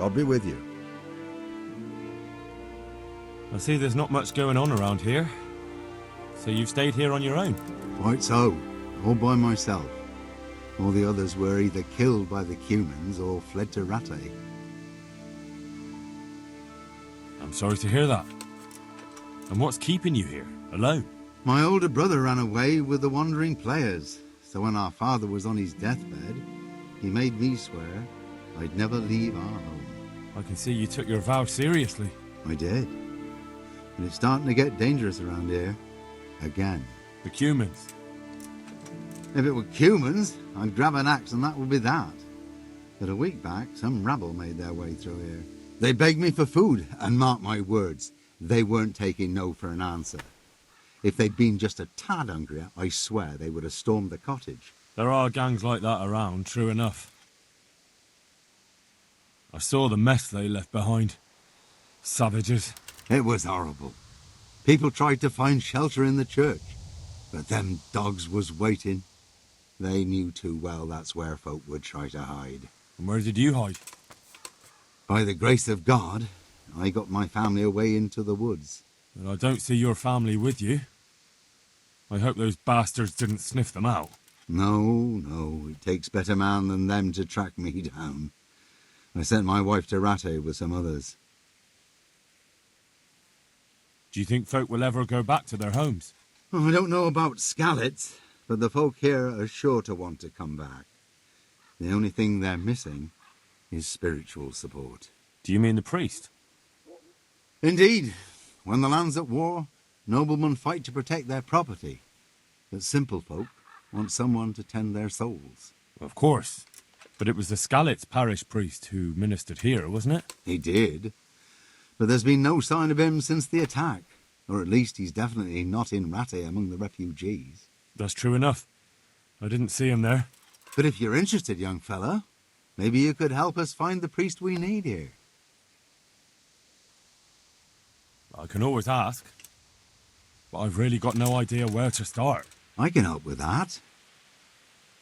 God be with you. I see there's not much going on around here. So you've stayed here on your own? Quite so, all by myself. All the others were either killed by the Cumans or fled to Rattay. I'm sorry to hear that. And what's keeping you here, alone? My older brother ran away with the wandering players, so when our father was on his deathbed, he made me swear I'd never leave our home. I can see you took your vow seriously. I did. And it's starting to get dangerous around here. Again. The Cumans. If it were Cumans, I'd grab an axe and that would be that. But a week back, some rabble made their way through here. They begged me for food, and mark my words, they weren't taking no for an answer. If they'd been just a tad hungrier, I swear they would have stormed the cottage. There are gangs like that around, true enough. I saw the mess they left behind. Savages. It was horrible. People tried to find shelter in the church, but them dogs was waiting. They knew too well that's where folk would try to hide. And where did you hide? By the grace of God, I got my family away into the woods. But I don't see your family with you. I hope those bastards didn't sniff them out. No, it takes better man than them to track me down. I sent my wife to Rattay with some others. Do you think folk will ever go back to their homes? Oh, I don't know about Skalitz, but the folk here are sure to want to come back. The only thing they're missing is spiritual support. Do you mean the priest? Indeed. When the land's at war, noblemen fight to protect their property. But simple folk want someone to tend their souls. Of course. But it was the Skalitz parish priest who ministered here, wasn't it? He did. But there's been no sign of him since the attack. Or at least he's definitely not in Rattay among the refugees. That's true enough. I didn't see him there. But if you're interested, young fella, maybe you could help us find the priest we need here. I can always ask. But I've really got no idea where to start. I can help with that.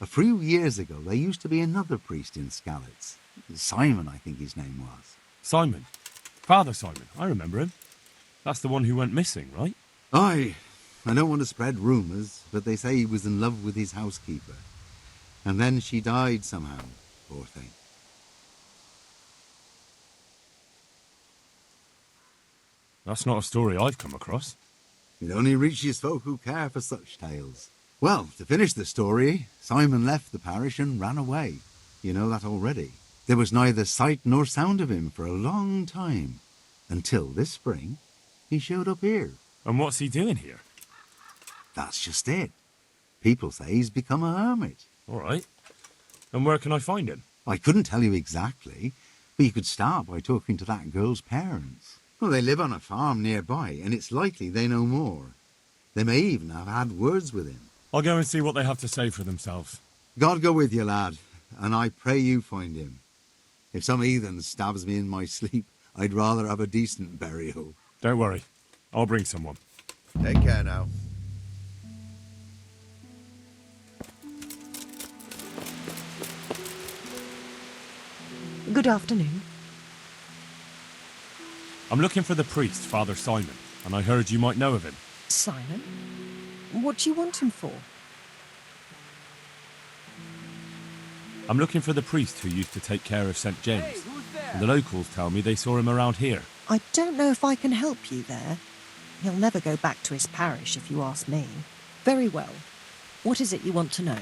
A few years ago, there used to be another priest in Skalitz. Simon, I think his name was. Simon? Father Simon, I remember him. That's the one who went missing, right? Aye. I don't want to spread rumours, but they say he was in love with his housekeeper. And then she died somehow, poor thing. That's not a story I've come across. It only reaches folk who care for such tales. Well, to finish the story, Simon left the parish and ran away. You know that already. There was neither sight nor sound of him for a long time. Until this spring, he showed up here. And what's he doing here? That's just it. People say he's become a hermit. All right. And where can I find him? I couldn't tell you exactly, but you could start by talking to that girl's parents. Well, they live on a farm nearby, and it's likely they know more. They may even have had words with him. I'll go and see what they have to say for themselves. God go with you, lad, and I pray you find him. If some heathen stabs me in my sleep, I'd rather have a decent burial. Don't worry. I'll bring someone. Take care now. Good afternoon. I'm looking for the priest, Father Simon, and I heard you might know of him. Simon? What do you want him for? I'm looking for the priest who used to take care of St. James. Hey, who's there? And the locals tell me they saw him around here. I don't know if I can help you there. He'll never go back to his parish, if you ask me. Very well. What is it you want to know?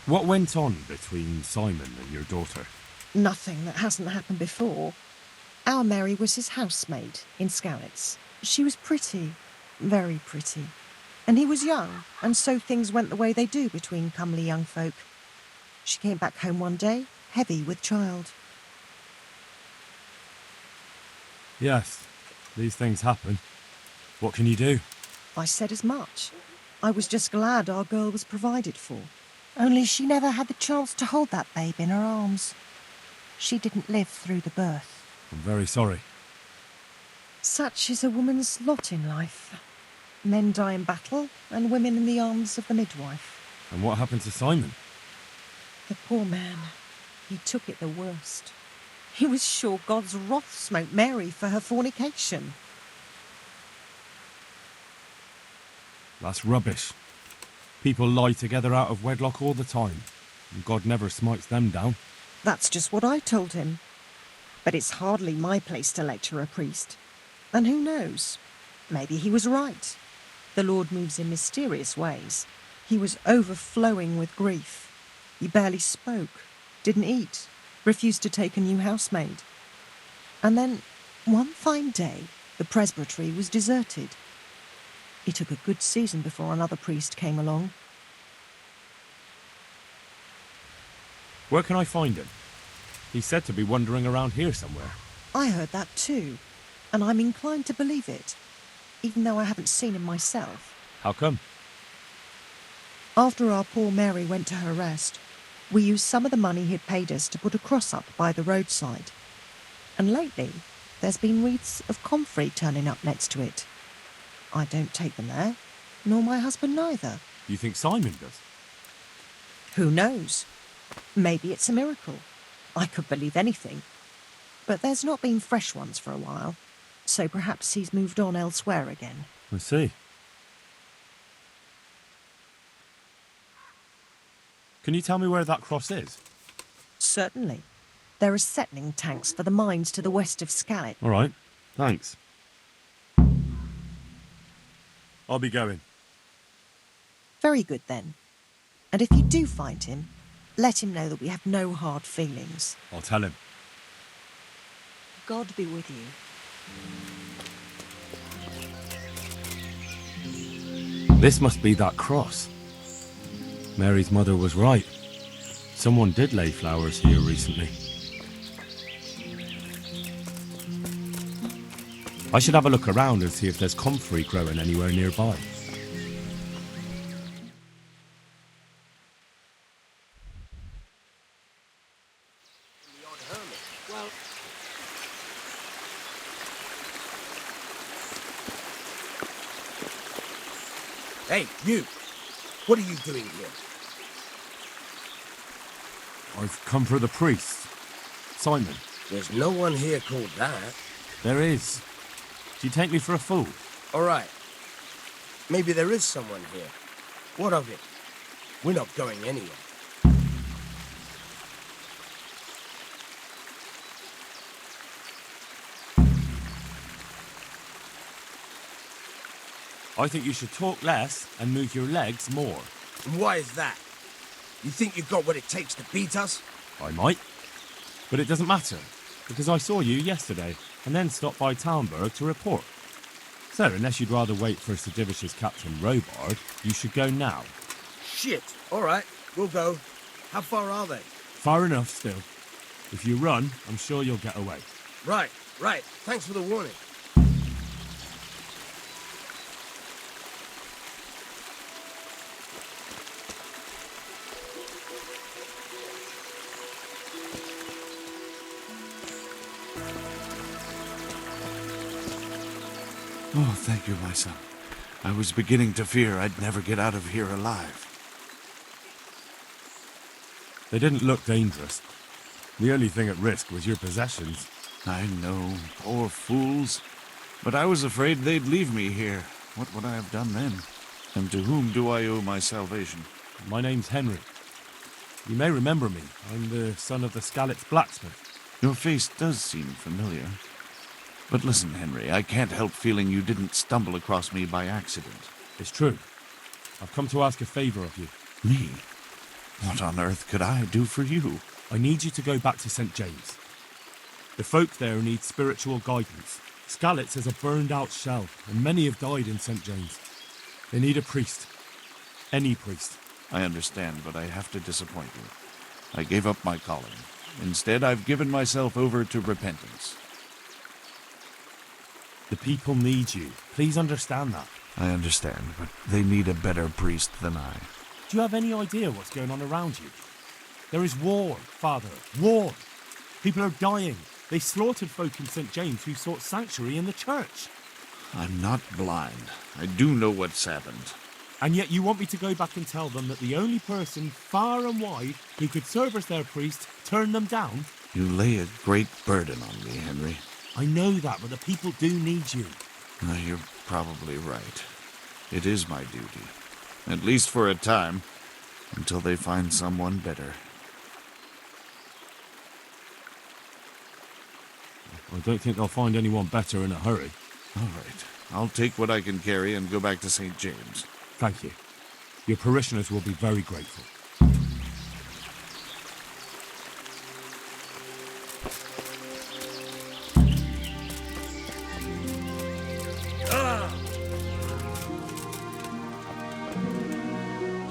What went on between Simon and your daughter? Nothing that hasn't happened before. Our Mary was his housemaid in Skalitz. She was pretty, very pretty. And he was young, and so things went the way they do between comely young folk. She came back home one day, heavy with child. Yes, these things happen. What can you do? I said as much. I was just glad our girl was provided for. Only she never had the chance to hold that babe in her arms. She didn't live through the birth. I'm very sorry. Such is a woman's lot in life. Men die in battle, and women in the arms of the midwife. And what happened to Simon? The poor man, he took it the worst. He was sure God's wrath smote Mary for her fornication. That's rubbish. People lie together out of wedlock all the time, and God never smites them down. That's just what I told him. But it's hardly my place to lecture a priest. And who knows? Maybe he was right. The Lord moves in mysterious ways. He was overflowing with grief. He barely spoke, didn't eat, refused to take a new housemaid. And then, one fine day, the presbytery was deserted. It took a good season before another priest came along. Where can I find him? He's said to be wandering around here somewhere. I heard that too, and I'm inclined to believe it, even though I haven't seen him myself. How come? After our poor Mary went to her rest, we used some of the money he'd paid us to put a cross up by the roadside. And lately, there's been wreaths of comfrey turning up next to it. I don't take them there, nor my husband neither. You think Simon does? Who knows? Maybe it's a miracle. I could believe anything. But there's not been fresh ones for a while, so perhaps he's moved on elsewhere again. I see. Can you tell me where that cross is? Certainly. There are settling tanks for the mines to the west of Skalitz. All right, thanks. I'll be going. Very good then. And if you do find him, let him know that we have no hard feelings. I'll tell him. God be with you. This must be that cross. Mary's mother was right. Someone did lay flowers here recently. I should have a look around and see if there's comfrey growing anywhere nearby. Hey, you! What are you doing here? I've come for the priest. Simon. There's no one here called that. There is. Do you take me for a fool? All right. Maybe there is someone here. What of it? We're not going anywhere. I think you should talk less and move your legs more. And why is that? You think you've got what it takes to beat us? I might. But it doesn't matter, because I saw you yesterday, and then stopped by Talmberg to report. So, unless you'd rather wait for Sir Divish's Captain Robard, you should go now. Shit! All right, we'll go. How far are they? Far enough still. If you run, I'm sure you'll get away. Right. Thanks for the warning. Oh, thank you, my son. I was beginning to fear I'd never get out of here alive. They didn't look dangerous. The only thing at risk was your possessions. I know, poor fools. But I was afraid they'd leave me here. What would I have done then? And to whom do I owe my salvation? My name's Henry. You may remember me. I'm the son of the Skalitz blacksmith. Your face does seem familiar. But listen, Henry, I can't help feeling you didn't stumble across me by accident. It's true. I've come to ask a favor of you. Me? What on earth could I do for you? I need you to go back to St. James. The folk there need spiritual guidance. Skalitz is a burned-out shell, and many have died in St. James. They need a priest. Any priest. I understand, but I have to disappoint you. I gave up my calling. Instead, I've given myself over to repentance. The people need you. Please understand that. I understand, but they need a better priest than I. Do you have any idea what's going on around you? There is war, Father. War. People are dying. They slaughtered folk in St. James who sought sanctuary in the church. I'm not blind. I do know what's happened. And yet you want me to go back and tell them that the only person far and wide who could serve as their priest turned them down? You lay a great burden on me, Henry. I know that, but the people do need you. You're probably right. It is my duty. At least for a time. Until they find someone better. I don't think they'll find anyone better in a hurry. All right. I'll take what I can carry and go back to St. James. Thank you. Your parishioners will be very grateful.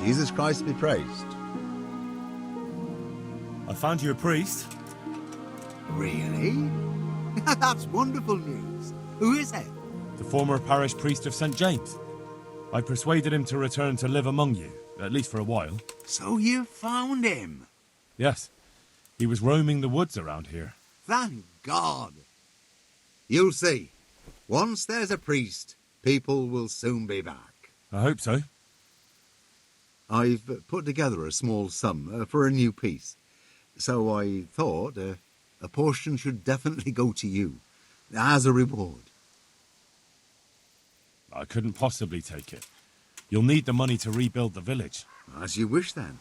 Jesus Christ be praised. I found you a priest. Really? That's wonderful news. Who is it? The former parish priest of St. James. I persuaded him to return to live among you, at least for a while. So you found him? Yes. He was roaming the woods around here. Thank God. You'll see. Once there's a priest, people will soon be back. I hope so. I've put together a small sum for a new piece. So I thought a portion should definitely go to you, as a reward. I couldn't possibly take it. You'll need the money to rebuild the village. As you wish, then.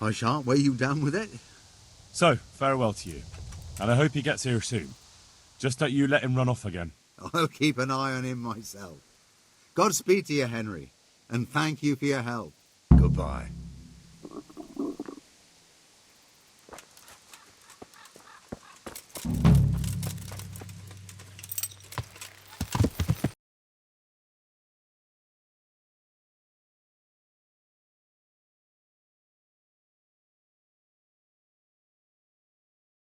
I shan't weigh you down with it. So, farewell to you. And I hope he gets here soon. Just don't you let him run off again. I'll keep an eye on him myself. Godspeed to you, Henry, and thank you for your help. Goodbye.